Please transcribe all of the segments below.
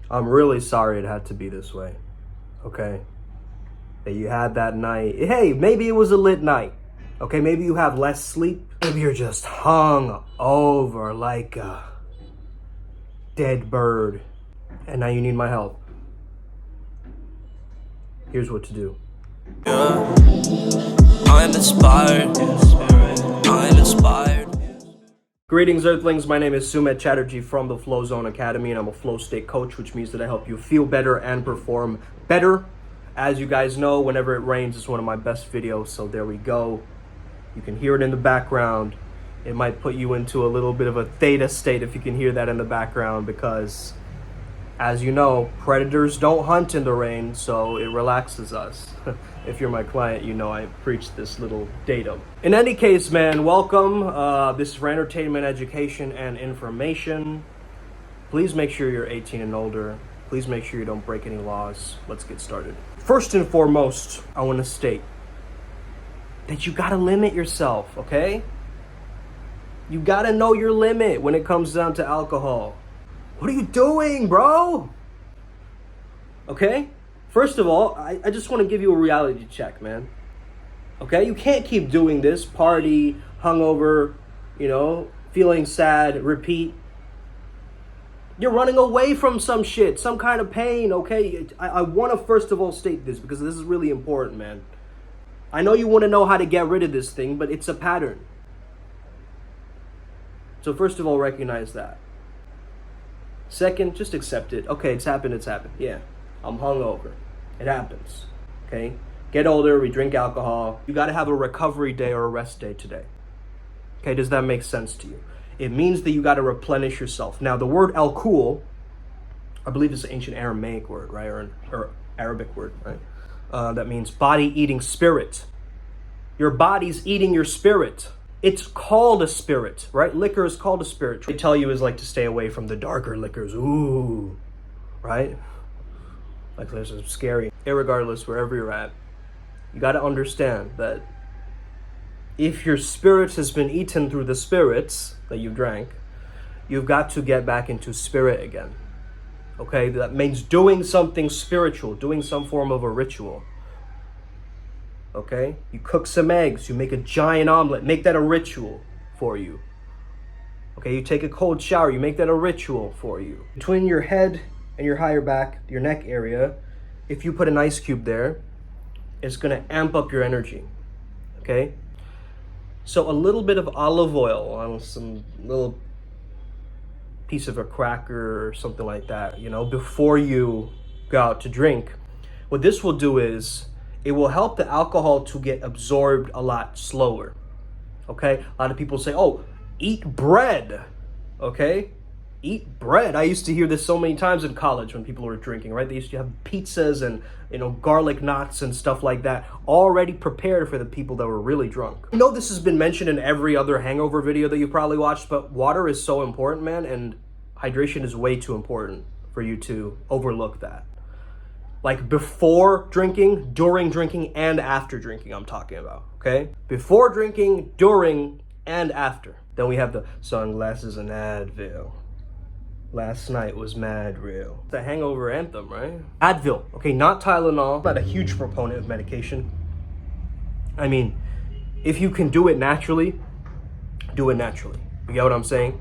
I'm really sorry it had to be this way, okay? That you had that night. Hey, maybe it was a lit night, okay? Maybe you have less sleep. Maybe you're just hung over like a dead bird, and now you need my help. Here's what to do. Yeah. I'm inspired. I'm inspired. Greetings, Earthlings. My name is Sumit Chatterjee from the Flow Zone Academy, and I'm a flow state coach, which means that I help you feel better and perform better. As you guys know, whenever it rains, it's one of my best videos, so there we go. You can hear it in the background. It might put you into a little bit of a theta state if you can hear that in the background, because as you know, predators don't hunt in the rain, so it relaxes us. If you're my client, you know I preach this little datum. In any case, man, welcome. This is for entertainment, education, and information. Please make sure you're 18 and older. Please make sure you don't break any laws. Let's get started. First and foremost, I want to state that you gotta limit yourself, okay? You gotta know your limit when it comes down to alcohol. What are you doing, bro? Okay? First of all, I just want to give you a reality check, man. Okay? You can't keep doing this. Party, hungover, feeling sad, repeat. You're running away from some shit, some kind of pain, okay? I want to first of all state this because this is really important, man. I know you want to know how to get rid of this thing, but it's a pattern. So first of all, recognize that. Second, just accept it. Okay, it's happened. Yeah, I'm hungover. It happens. Okay? Get older, we drink alcohol. You gotta have a recovery day or a rest day today. Okay, does that make sense to you? It means that you gotta replenish yourself. Now, the word alcohol, I believe is an ancient Aramaic word, right? Or Arabic word, right? That means body eating spirit. Your body's eating your spirit. It's called a spirit, right? Liquor is called a spirit. They tell you is like to stay away from the darker liquors. Ooh, right? Like this is scary. Irregardless, wherever you're at, you got to understand that if your spirit has been eaten through the spirits that you drank, you've got to get back into spirit again. Okay? That means doing something spiritual, doing some form of a ritual. Okay? You cook some eggs, you make a giant omelet, make that a ritual for you. Okay, you take a cold shower, you make that a ritual for you. Between your head and your higher back, your neck area, if you put an ice cube there, it's gonna amp up your energy. Okay? So a little bit of olive oil on some little piece of a cracker or something like that, before you go out to drink. What this will do is it will help the alcohol to get absorbed a lot slower. Okay? A lot of people say, oh, eat bread. Okay? Eat bread. I used to hear this so many times in college when people were drinking, right? They used to have pizzas and, garlic knots and stuff like that already prepared for the people that were really drunk. I know this has been mentioned in every other hangover video that you probably watched, but water is so important, man, and hydration is way too important for you to overlook that. Like before drinking, during drinking, and after drinking, I'm talking about, okay? Before drinking, during, and after. Then we have the sunglasses and Advil. Last night was mad real. It's a hangover anthem, right? Advil, okay, not Tylenol. I'm not a huge proponent of medication. I mean, if you can do it naturally, do it naturally. You get what I'm saying?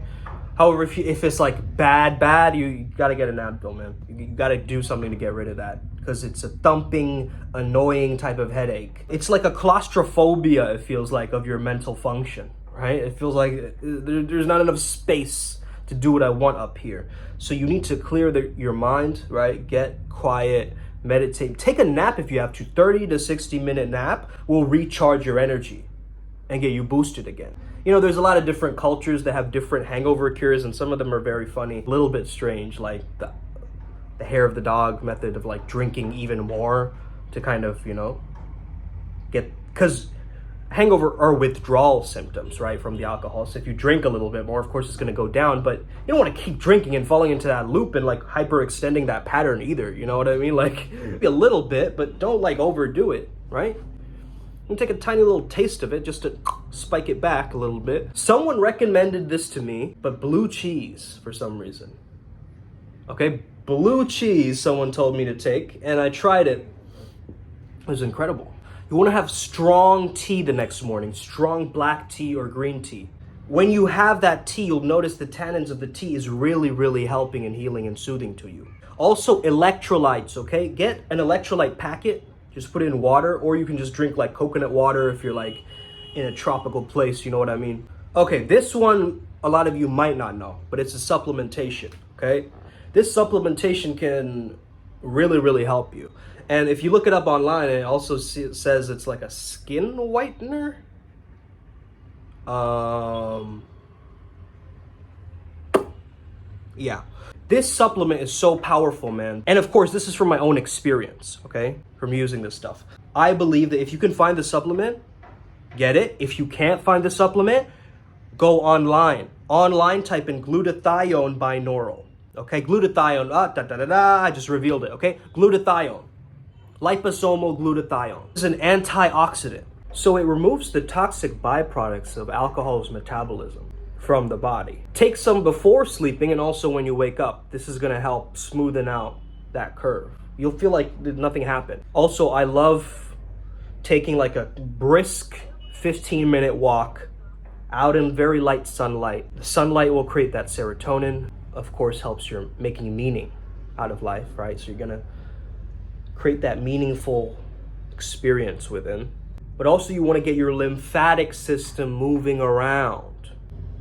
However, if it's like bad, you gotta get an Advil, man. You gotta do something to get rid of that because it's a thumping, annoying type of headache. It's like a claustrophobia, it feels like, of your mental function, right? It feels like there's not enough space to do what I want up here. So you need to clear your mind, right? Get quiet, meditate. Take a nap if you have to. 30 to 60 minute nap will recharge your energy and get you boosted again. There's a lot of different cultures that have different hangover cures, and some of them are very funny, a little bit strange, like the hair of the dog method of like drinking even more to kind of, because hangover are withdrawal symptoms, right, from the alcohol. So if you drink a little bit more, of course, it's going to go down, but you don't want to keep drinking and falling into that loop and like hyperextending that pattern either. You know what I mean? Like maybe a little bit, but don't like overdo it, right? And take a tiny little taste of it just to spike it back a little bit. Someone recommended this to me, but blue cheese for some reason. Okay, blue cheese someone told me to take, and I tried it. It was incredible. You want to have strong tea the next morning, strong black tea or green tea. When you have that tea, you'll notice the tannins of the tea is really, really helping and healing and soothing to you. Also, electrolytes, okay? Get an electrolyte packet, just put it in water, or you can just drink like coconut water if you're like in a tropical place, you know what I mean? Okay, this one, a lot of you might not know, but it's a supplementation, okay? This supplementation can really, really help you. And if you look it up online, it also says it's like a skin whitener. Yeah. This supplement is so powerful, man. And of course, this is from my own experience, okay? From using this stuff. I believe that if you can find the supplement, get it. If you can't find the supplement, go online. Online, type in glutathione binaural. Okay, glutathione, I just revealed it, okay? Glutathione. Liposomal glutathione. It's an antioxidant. So it removes the toxic byproducts of alcohol's metabolism from the body. Take some before sleeping and also when you wake up. This is gonna help smoothen out that curve. You'll feel like nothing happened. Also, I love taking like a brisk 15-minute walk out in very light sunlight. The sunlight will create that serotonin. Of course, helps your making meaning out of life, right? So you're gonna create that meaningful experience within. But also you want to get your lymphatic system moving around.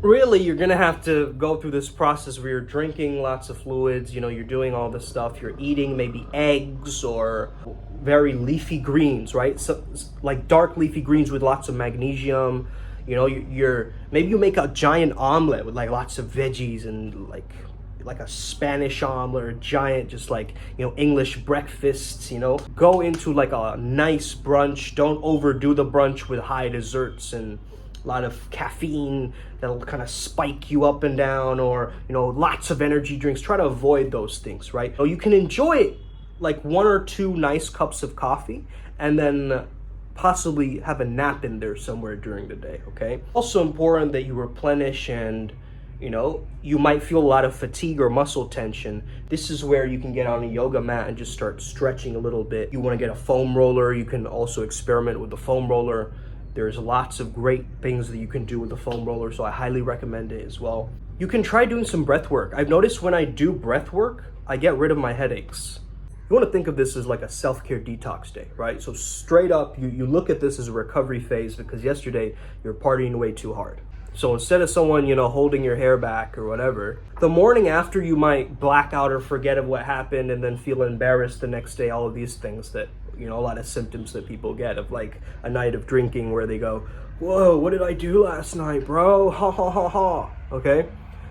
Really, you're gonna have to go through this process where you're drinking lots of fluids, you know, you're doing all this stuff, you're eating maybe eggs or very leafy greens, right? So, like dark leafy greens with lots of magnesium. You know, maybe you make a giant omelet with like lots of veggies and like a Spanish omelet or a giant just like, you know, English breakfasts, you know. Go into like a nice brunch. Don't overdo the brunch with high desserts and a lot of caffeine that'll kind of spike you up and down, or, you know, lots of energy drinks. Try to avoid those things, right? So you can enjoy like 1 or 2 nice cups of coffee and then possibly have a nap in there somewhere during the day, okay? Also important that you replenish, and you know, you might feel a lot of fatigue or muscle tension. This is where you can get on a yoga mat and just start stretching a little bit. You want to get a foam roller, you can also experiment with the foam roller. There's lots of great things that you can do with the foam roller, so I highly recommend it as well. You can try doing some breath work. I've noticed when I do breath work, I get rid of my headaches. You want to think of this as like a self-care detox day, right? So straight up, you look at this as a recovery phase because yesterday you're partying way too hard. So instead of someone, you know, holding your hair back or whatever, the morning after you might black out or forget of what happened and then feel embarrassed the next day, all of these things that, you know, a lot of symptoms that people get of like a night of drinking where they go, whoa, what did I do last night, bro? Ha ha ha ha, okay?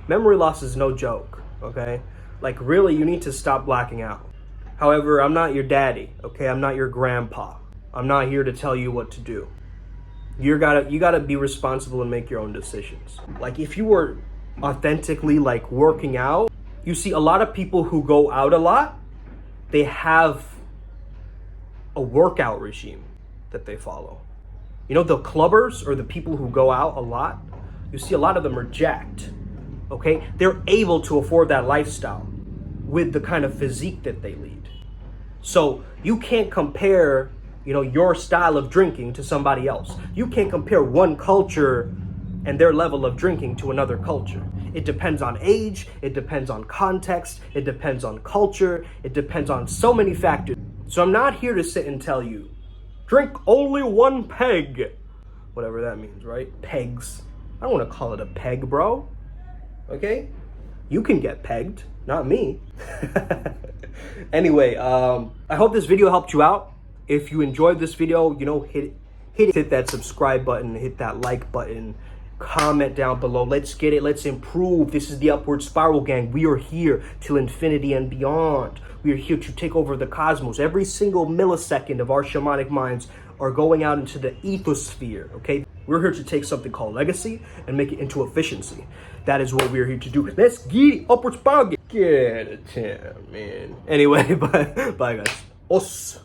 Memory loss is no joke, okay? Like really, you need to stop blacking out. However, I'm not your daddy, okay? I'm not your grandpa. I'm not here to tell you what to do. You gotta be responsible and make your own decisions. Like if you were authentically like working out, you see a lot of people who go out a lot, they have a workout regime that they follow. You know, the clubbers or the people who go out a lot, you see a lot of them are jacked, okay? They're able to afford that lifestyle with the kind of physique that they lead. So you can't compare, you know, your style of drinking to somebody else. You can't compare one culture and their level of drinking to another culture. It depends on age, it depends on context, it depends on culture, it depends on so many factors. So I'm not here to sit and tell you, drink only 1 peg. Whatever that means, right? Pegs. I don't want to call it a peg, bro. Okay? You can get pegged, not me. Anyway, I hope this video helped you out. If you enjoyed this video, you know, hit that subscribe button, hit that like button, comment down below. Let's get it. Let's improve. This is the Upward Spiral Gang. We are here till infinity and beyond. We are here to take over the cosmos. Every single millisecond of our shamanic minds are going out into the ethosphere, okay? We're here to take something called legacy and make it into efficiency. That is what we're here to do. Let's get it. Upward Spiral Gang. Get it, man. Anyway, bye guys. Os.